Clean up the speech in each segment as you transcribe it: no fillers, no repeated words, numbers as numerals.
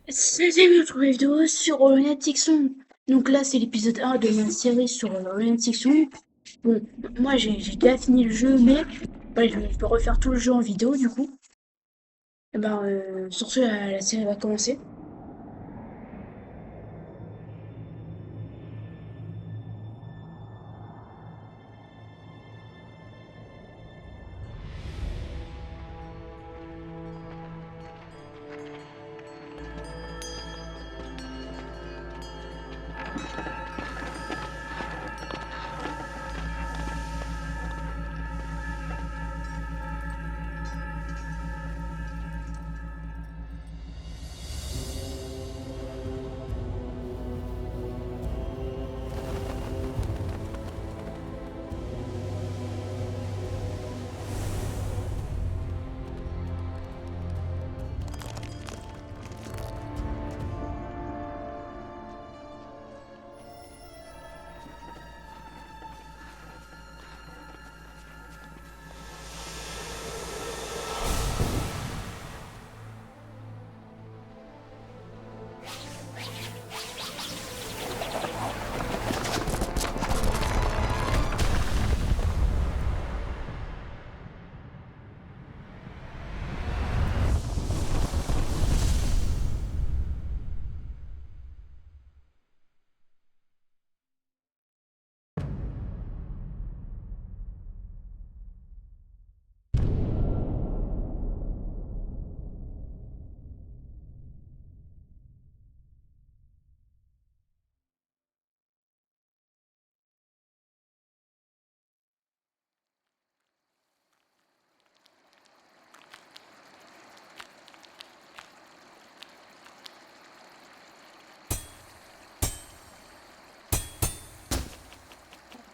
Salut, retrouver vidéo sur Oriented Fiction. Donc là, c'est l'épisode 1 de ma série sur Oriented Fiction. Bon, moi j'ai déjà fini le jeu, mais ouais, je peux refaire tout le jeu en vidéo du coup. Et ben, sur ce, la série va commencer.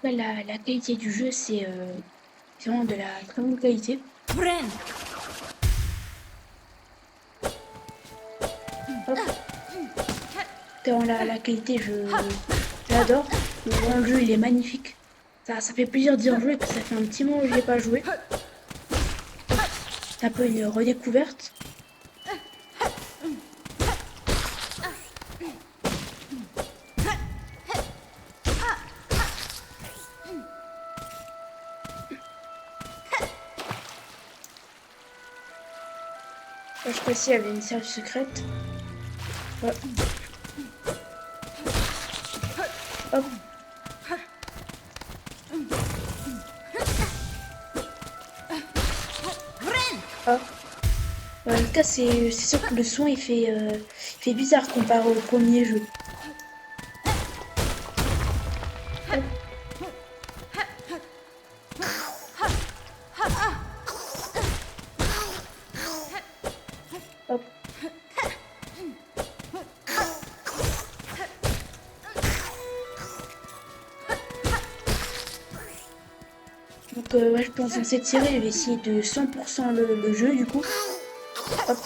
Après, la qualité du jeu, c'est vraiment de la très bonne qualité. Bren, Hop, dans la qualité, j'adore. Vraiment, le jeu, il est magnifique. Ça fait plaisir d'y rejouer, parce que ça fait un petit moment que je l'ai pas joué. C'est un peu une redécouverte. Là, je sais pas s'il y avait une salle secrète. Ouais. Hop. Bren, Ah. Ouais, en tout cas, c'est sûr que le son il fait bizarre comparé au premier jeu. Hop, hop. Donc, ouais, je pense que dans cette série, je vais essayer de 100% le jeu du coup. Hop.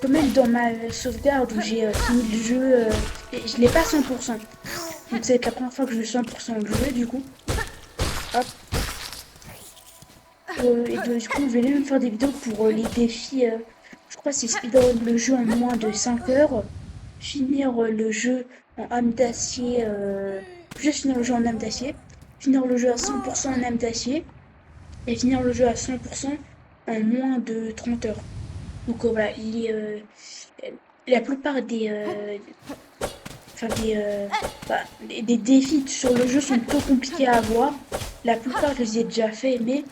Comme même dans ma sauvegarde où j'ai fini le jeu, je l'ai pas 100%. Donc, c'est la première fois que je joue 100% le jeu du coup. Hop. Et du coup, je vais même faire des vidéos pour les défis. Je crois que c'est speedrun le jeu en moins de 5 heures. Finir le jeu en âme d'acier. Juste finir le jeu en âme d'acier. Finir le jeu à 100% en âme d'acier. Et finir le jeu à 100% en moins de 30 heures. Donc voilà, la plupart enfin, des défis sur le jeu sont plutôt compliqués à avoir. La plupart, je les ai déjà fait, mais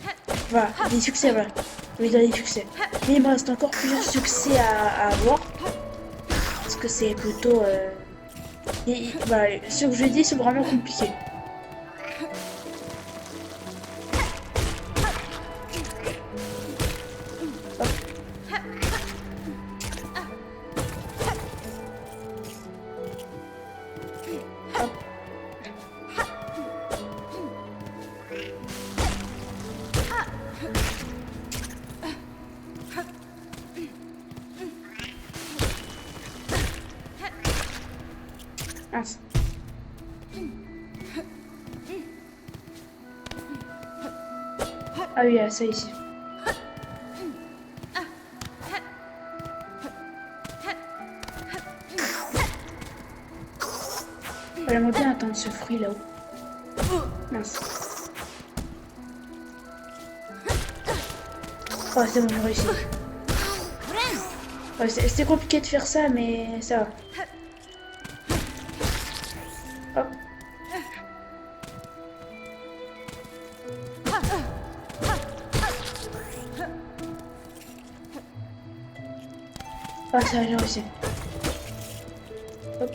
voilà, des succès, voilà. Je vais dire des succès. Mais il me reste encore plusieurs succès à avoir. Parce que c'est plutôt. Voilà, ce que je dis, c'est vraiment compliqué. Hop, hop. Mince. Ah oui, ça ici. J'aimerais bien attendre ce fruit là-haut. Mince. Oh, c'est bon, j'ai réussi. Ouais, c'était compliqué de faire ça, mais ça va. Hop. Ah, ça va, j'ai réussi. Hop.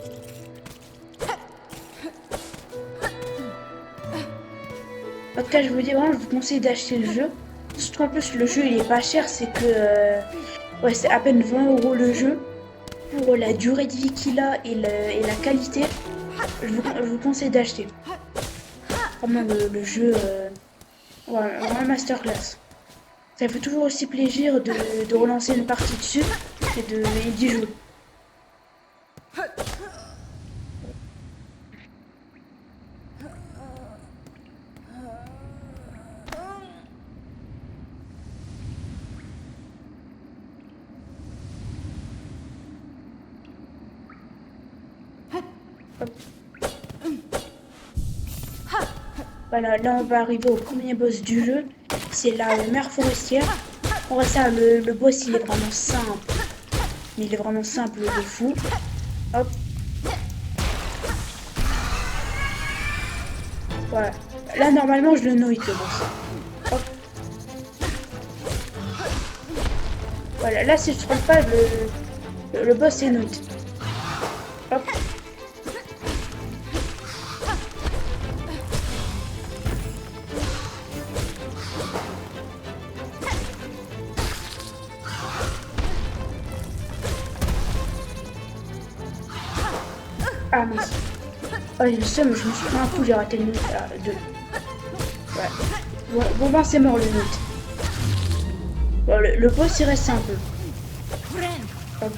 En tout cas, je vous dis vraiment, je vous conseille d'acheter le jeu. Surtout en plus, le jeu il est pas cher, c'est que ouais, c'est à peine 20 € le jeu. Pour la durée de vie qu'il a et la qualité, je vous conseille d'acheter. Vraiment, le jeu, ouais, vraiment masterclass. Ça fait toujours aussi plaisir de relancer une partie dessus et d'y jouer. Voilà, là on va arriver au premier boss du jeu. C'est la mer forestière. On va ça, le boss il est vraiment simple. Il est vraiment simple de fou. Hop, voilà. Là normalement je le note le boss. Hop. Voilà, là si je ne trompe pas, le boss est note. Hop. Ah mince. Oh j'ai le seum, je me suis pris un coup, j'ai raté le note à 2. Ouais. Bon ben c'est mort le note. Bon, le boss il reste simple. Hop.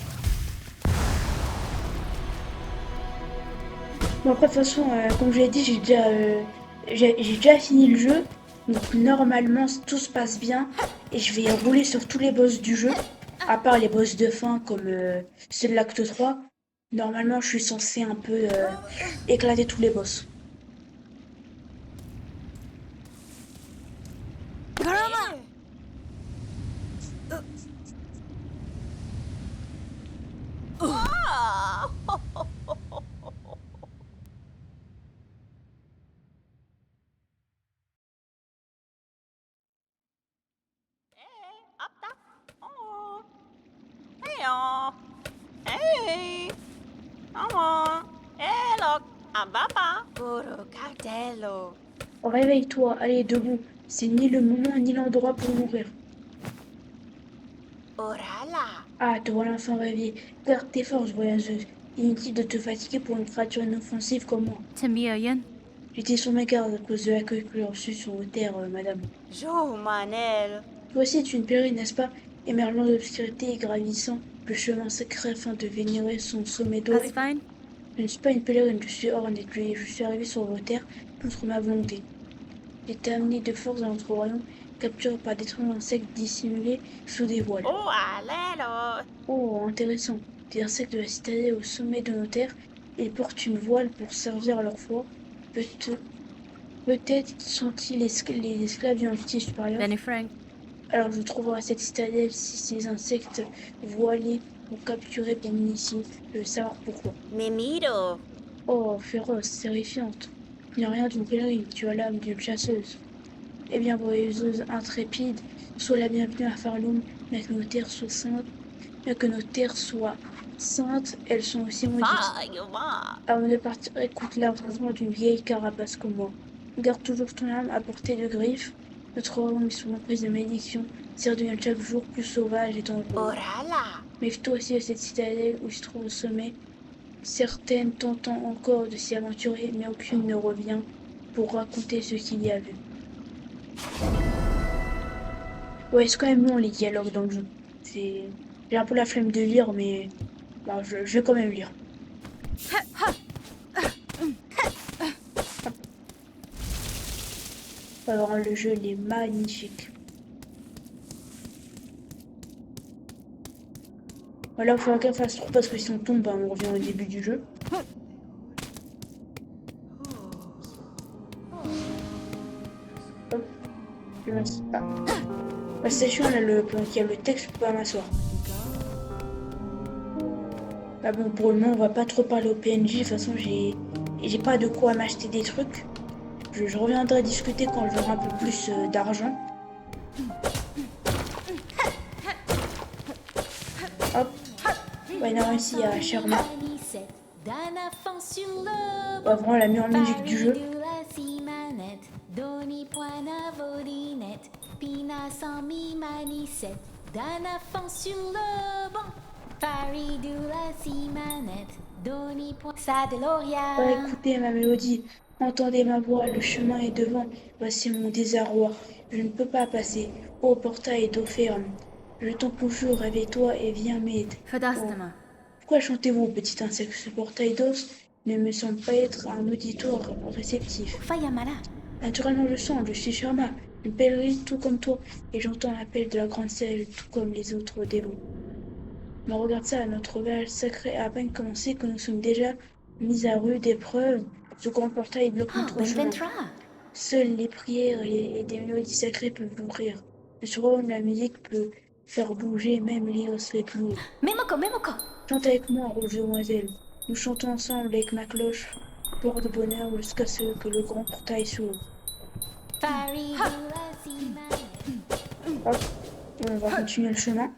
Bon après de toute façon, comme je l'ai dit, j'ai déjà fini le jeu. Donc normalement tout se passe bien. Et je vais rouler sur tous les boss du jeu. À part les boss de fin comme ceux de l'acte 3. Normalement je suis censé un peu éclater tous les boss. Hey, Mama. Hey, look, I'm Papa. Puro cartello. Réveille-toi, allez debout. C'est ni le moment ni l'endroit pour mourir. Orala. Ah, te voilà enfin réveillée. Garde tes forces, voyageuse. Inutile de te fatiguer pour une créature inoffensive comme moi. Tamiayan. J'étais sur mes gardes à cause de l'accueil que j'ai reçu sur vos terres, madame. Jo Manel. Toi aussi, tu es une pèlerine, n'est-ce pas? Émergeant de l'obscurité et gravissant le chemin sacré afin de vénérer son sommet doré. Asfine. Je ne suis pas une pèlerine, je suis ornée. Je suis arrivée sur vos terres contre ma volonté. J'étais amenée de force dans notre royaume, capturée par des troncs d'insectes dissimulés sous des voiles. Oh, alelo. Oh, intéressant. Des insectes de la citadelle au sommet de nos terres, ils portent une voile pour servir leur foi. Peut- Peut-être sont-ils les esclaves d'une entité supérieure. Benny Frank. Alors je trouverai cette citadelle si ces insectes voilés ont capturé pour m'initier. Je veux savoir pourquoi. Mimido. Oh, féroce, terrifiante. Il n'y a rien d'une pèlerine, tu as l'âme d'une chasseuse. Eh bien, voyageuse intrépide, sois la bienvenue à Farloum, bien que nos terres soient saintes. Bien que nos terres soient saintes, elles sont aussi maudites. Yuma. Avant de partir, écoute l'avertissement d'une vieille carapace comme moi. Garde toujours ton âme à portée de griffes. Notre royaume est sous l'emprise de malédiction. Celle devient chaque jour plus sauvage et dangereuse. Orala. Méfie-toi aussi de cette citadelle où se trouve le sommet. Certaines tentent encore de s'y aventurer, mais aucune ne revient pour raconter ce qu'il y a vu. Ouais, c'est quand même long les dialogues dans le jeu. J'ai un peu la flemme de lire, mais bah, je vais quand même lire. Alors, le jeu, il est magnifique. Voilà, il faut qu'on fasse trop parce que si on tombe, bah, on revient au début du jeu. Hop, je m'assois. Bah, c'est chiant là, il y a le texte, je peux pas m'asseoir. Bah bon, pour le moment, on va pas trop parler au PNJ. De toute façon, j'ai pas de quoi m'acheter des trucs. Je reviendrai discuter quand j'aurai un peu plus d'argent. Hop. Ouais, on a réussi à Sherma. Ouais, vraiment la meilleure musique du jeu. Ouais, écoutez ma mélodie, entendez ma voix, le chemin est devant, voici mon désarroi. Je ne peux pas passer. Ô portail d'eau ferme, je t'en conjure, réveille-toi et viens m'aider. Oh. Pourquoi chantez-vous, petit insecte? Ce portail d'os ne me semble pas être un auditoire réceptif. Naturellement, je sens, je suis Sherma, une pèlerine tout comme toi, et j'entends l'appel de la grande selle, tout comme les autres dévots. Mais regarde ça, notre voyage sacré a à peine commencé que nous sommes déjà mis à rude épreuve. Ce grand portail bloque notre chemin. Seules les prières et des mélodies sacrées peuvent l'ouvrir. Le surhomme de la musique peut faire bouger même les os les plus lourds. Chante avec moi, rouge demoiselle. Nous chantons ensemble avec ma cloche, porte bonheur jusqu'à ce que le grand portail s'ouvre. Hop, on va continuer le chemin.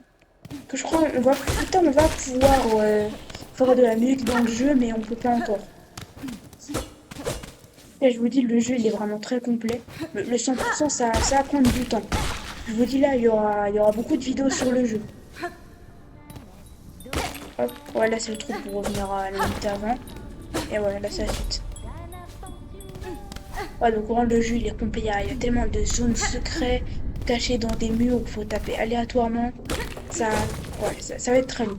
Que je crois, on va plus tard, on va pouvoir faire de la musique dans le jeu, mais on peut pas encore. Et je vous dis, le jeu il est vraiment très complet. Le 100%, ça va prendre du temps. Je vous dis là, il y aura beaucoup de vidéos sur le jeu. Hop, voilà, c'est le truc pour revenir à la minute avant. Et voilà, là c'est la suite. Ouais, donc vraiment, le jeu il est complet. Il y a tellement de zones secrètes cachées dans des murs où il faut taper aléatoirement. Ça va être très long.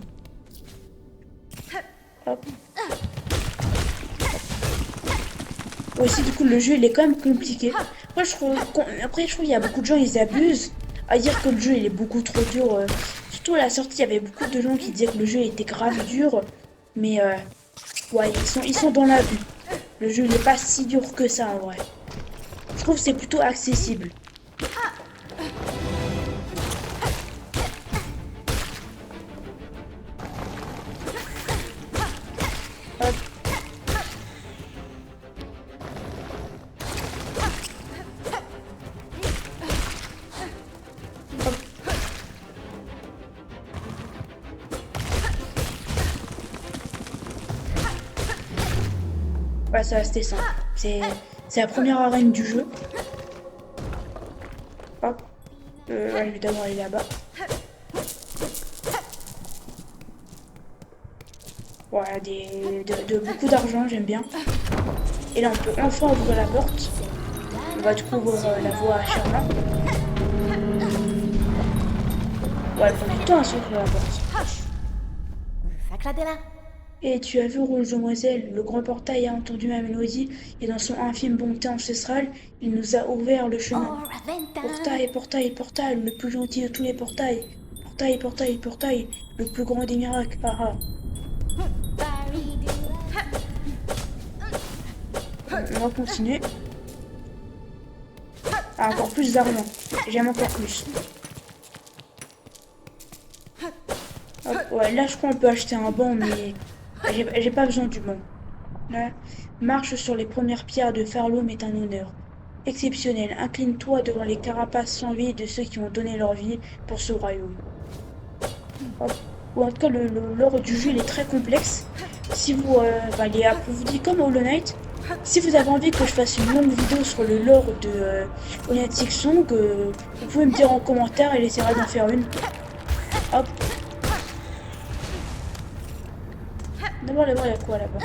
Hop. Aussi, du coup, le jeu il est quand même compliqué. Après, je trouve qu'il y a beaucoup de gens, ils abusent à dire que le jeu il est beaucoup trop dur. Surtout à la sortie, il y avait beaucoup de gens qui disaient que le jeu était grave dur. Mais ouais, ils sont dans l'abus. Le jeu il n'est pas si dur que ça en vrai. Je trouve que c'est plutôt accessible. Hop. Hop. Ouais, ça c'était simple. C'est la première arène du jeu. Hop. Ouais, je vais d'abord aller là-bas. Voilà, de beaucoup d'argent, j'aime bien. Et là, on peut enfin ouvrir la porte. On va du coup ouvrir la voie à Sherma. Ouais, elle prend du temps à s'ouvrir la porte. Et tu as vu, Rouge Demoiselle, le grand portail a entendu ma mélodie et dans son infime bonté ancestrale, il nous a ouvert le chemin. Portail, portail, portail, le plus gentil de tous les portails. Portail, portail, portail, le plus grand des miracles. Ah ah. On va continuer. Ah, encore plus d'argent. J'aime encore plus. Hop, ouais, là je crois qu'on peut acheter un banc, mais j'ai pas besoin du banc. Là, marche sur les premières pierres de Farloum est un honneur exceptionnel. Incline-toi devant les carapaces sans vie de ceux qui ont donné leur vie pour ce royaume. Hop. Ou en tout cas, l'ordre du jeu il est très complexe. Si vous, il est approfondi comme Hollow Knight. Si vous avez envie que je fasse une longue vidéo sur le lore de Lunatic Song, vous pouvez me dire en commentaire et j'essaierai d'en faire une. Hop. D'abord, il y a quoi là-bas?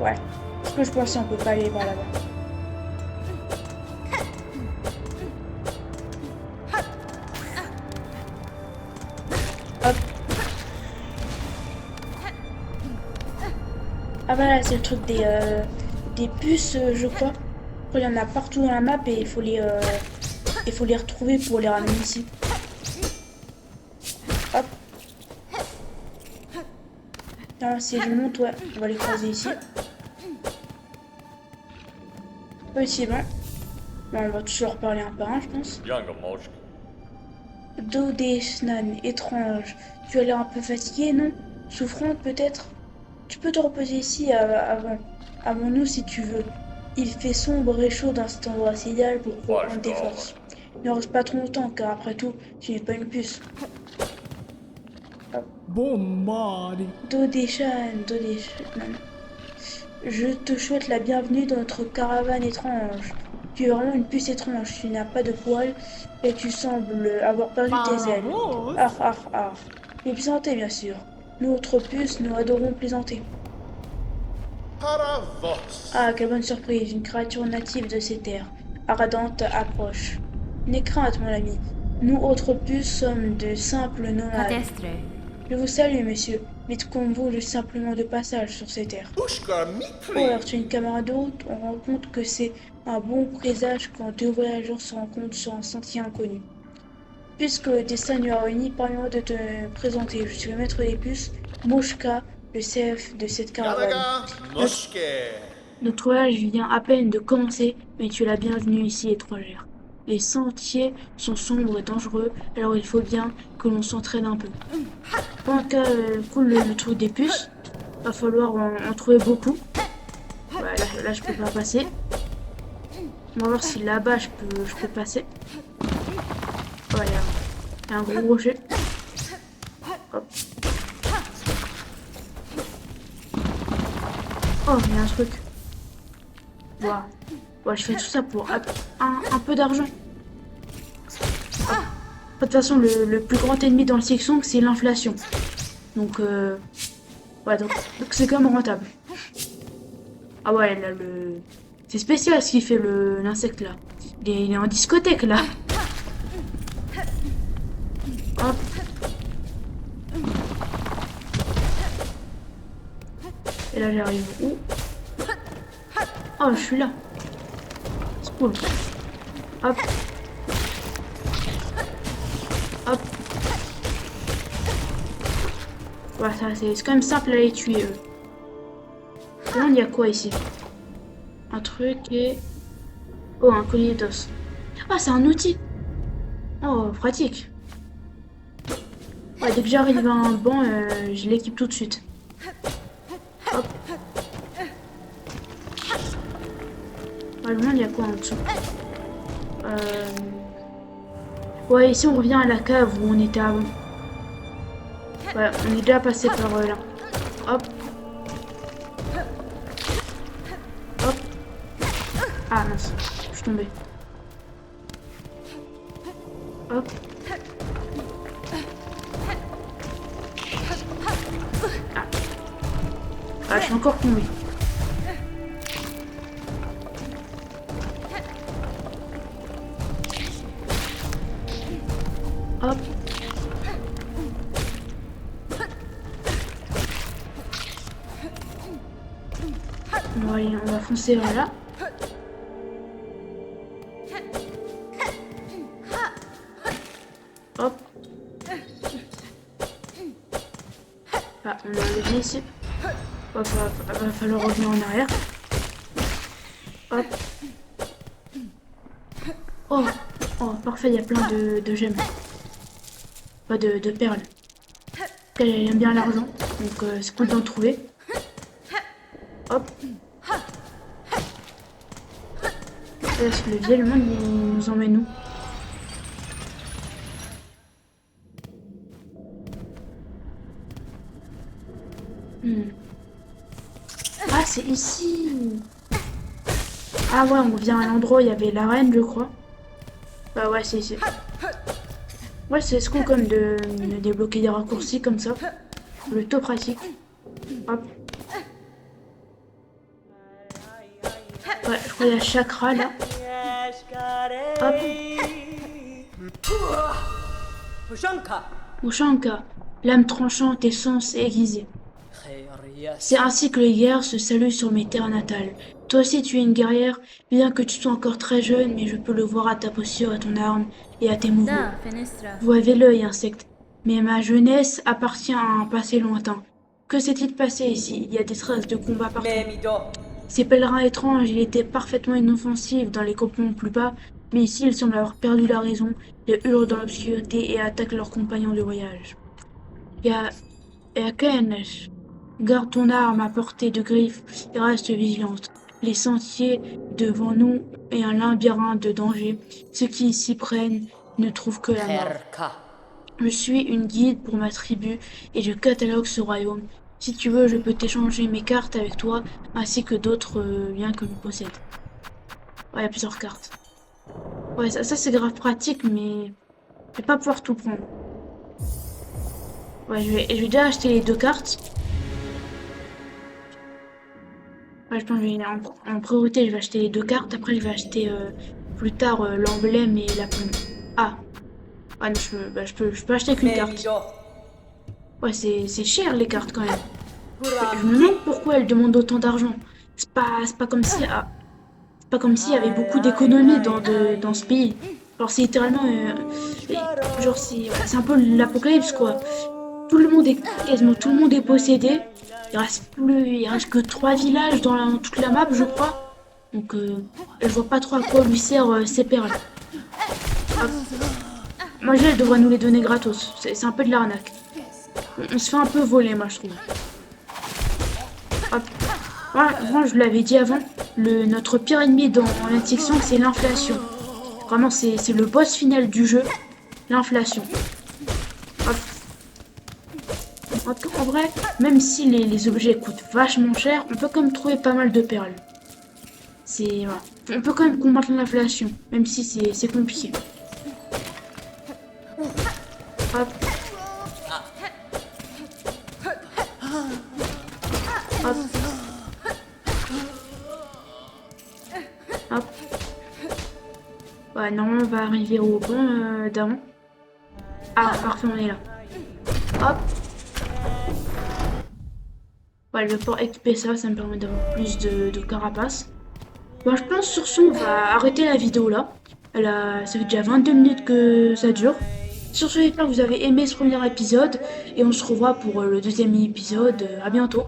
Ouais. Ce que je pensais, on peut pas aller par là-bas. Hop. Ah bah là, c'est le truc des puces, je crois. Il y en a partout dans la map et il faut Il faut les retrouver pour les ramener ici. Hop. Alors, si je monte, ouais, on va les croiser ici. Oui, c'est bon. Bon, on va tous leur parler un par un, je pense. Dodeshnan, étrange. Tu as l'air un peu fatigué, non? Souffrante, peut-être? Tu peux te reposer ici avant nous si tu veux. Il fait sombre et chaud dans cet endroit, c'est idéal pour reprendre tes forces. Ne reste pas trop longtemps, car après tout, tu n'es pas une puce. Bon mari. Dodeshnan. Je te souhaite la bienvenue dans notre caravane étrange. Tu es vraiment une puce étrange, tu n'as pas de poils et tu sembles avoir perdu tes ailes. Ah ah ah. Mais plaisanter, bien sûr. Nous, autres puces, nous adorons plaisanter. Ah, quelle bonne surprise, une créature native de ces terres. Ardente approche. N'aie crainte, mon ami. Nous, autres puces, sommes de simples nomades. Cadestre. Je vous salue, messieurs. Vite comme vous, je suis simplement de passage sur ces terres. Oh, alors tu es une camarade de route. On rend compte que c'est un bon présage quand deux voyageurs se rencontrent sur un sentier inconnu. Puisque le destin nous a réunis, permets-moi de te présenter. Je suis le maître des puces, Moshka, le chef de cette caravane. Notre voyage vient à peine de commencer, mais tu es la bienvenue ici, étrangère. Les sentiers sont sombres et dangereux, alors il faut bien que l'on s'entraîne un peu. Pendant que coule le truc des puces, va falloir en trouver beaucoup. Ouais, là, je peux pas passer. On va voir si là-bas je peux passer. Ouais, il y a un gros rocher. Hop. Oh, il y a un truc. Wow. Ouais, je fais tout ça pour un peu d'argent. De toute façon, le plus grand ennemi dans le Silksong, c'est l'inflation. Donc, ouais, donc c'est quand même rentable. Ah ouais, là, c'est spécial ce qu'il fait, l'insecte, là. Il est en discothèque, là. Hop. Et là, j'arrive où? Oh, je suis là. C'est cool. Hop. Hop. Voilà, ça, c'est quand même simple à les tuer, eux. Là, il y a quoi ici? Un truc et... Oh, un collier d'os. Ah, c'est un outil. Oh, pratique. Ouais, dès que j'arrive à un banc, je l'équipe tout de suite. Hop. Ouais, le monde, il y a quoi en dessous? Ouais, ici on revient à la cave où on était avant. Ouais, on est déjà passé par là. Hop. Hop. Ah mince, je suis tombée. Hop. Ah, je suis encore tombée. Hop. Bon, allez, on va foncer vers là. Hop. Ah, on a levé ici. Hop, va falloir revenir en arrière. Hop. Oh, oh, parfait, il y a plein de gemmes. Pas de perles. Elle aime bien l'argent, donc c'est cool d'en trouver. Hop. Est-ce que le vieil monde il nous emmène où? Ah, c'est ici. Ah ouais, on revient à l'endroit où il y avait la reine, je crois. Bah ouais, c'est ici. Ouais, c'est cool comme de débloquer des raccourcis comme ça. Plutôt pratique. Hop. Ouais, je crois qu'il y a chakra là. Hop. Ushanka, l'âme tranchante et sens aiguisée. C'est ainsi que les guerres se saluent sur mes terres natales. Toi aussi tu es une guerrière, bien que tu sois encore très jeune, mais je peux le voir à ta posture, à ton arme et à tes mouvements. Da, Fenestra. Vous avez l'œil, insecte. Mais ma jeunesse appartient à un passé lointain. Que s'est-il passé ici? Il y a des traces de combat partout. Ces pèlerins étranges, ils étaient parfaitement inoffensifs dans les campements plus bas, mais ici ils semblent avoir perdu la raison, ils hurlent dans l'obscurité et attaquent leurs compagnons de voyage. Et à Kenesh, garde ton arme à portée de griffes et reste vigilante. Les sentiers devant nous est un labyrinthe de dangers. Ceux qui s'y prennent ne trouvent que la mort. Je suis une guide pour ma tribu et je catalogue ce royaume. Si tu veux, je peux t'échanger mes cartes avec toi, ainsi que d'autres biens que je possède. Ouais, il y a plusieurs cartes. Ouais, ça c'est grave pratique, mais je vais pas pouvoir tout prendre. Ouais, je vais déjà acheter les 2 cartes. Ouais, je pense que en priorité, je vais acheter les 2 cartes. Après, je vais acheter plus tard l'emblème et la plume. Ah, ah non, je peux acheter qu'une carte. Ouais, c'est cher les cartes quand même. Je me demande pourquoi elles demandent autant d'argent. C'est pas comme si, c'est pas comme s'il y avait beaucoup d'économies dans ce pays. Alors c'est littéralement, genre c'est un peu l'apocalypse quoi. Quasiment tout le monde est possédé. Il reste que 3 villages dans toute la map, je crois. Donc, je vois pas trop à quoi lui servent ces perles. Hop. Moi, elle devrait nous les donner gratos. C'est un peu de l'arnaque. On se fait un peu voler, moi, je trouve. Hop. Moi, je l'avais dit avant, notre pire ennemi dans l'addiction, c'est l'inflation. Vraiment, c'est le boss final du jeu, l'inflation. Hop. En vrai, même si les objets coûtent vachement cher, on peut quand même trouver pas mal de perles. Voilà. On peut quand même combattre l'inflation, même si c'est compliqué. Hop. Hop. Hop. Ouais, normalement on va arriver au bon d'avant. Ah, parfait, on est là. Hop. Ouais, je vais pouvoir équiper ça, ça me permet d'avoir plus de carapace. Bon, je pense sur ce, on va arrêter la vidéo là. Ça fait déjà 22 minutes que ça dure. Sur ce, j'espère que vous avez aimé ce premier épisode. Et on se revoit pour le deuxième épisode. À bientôt.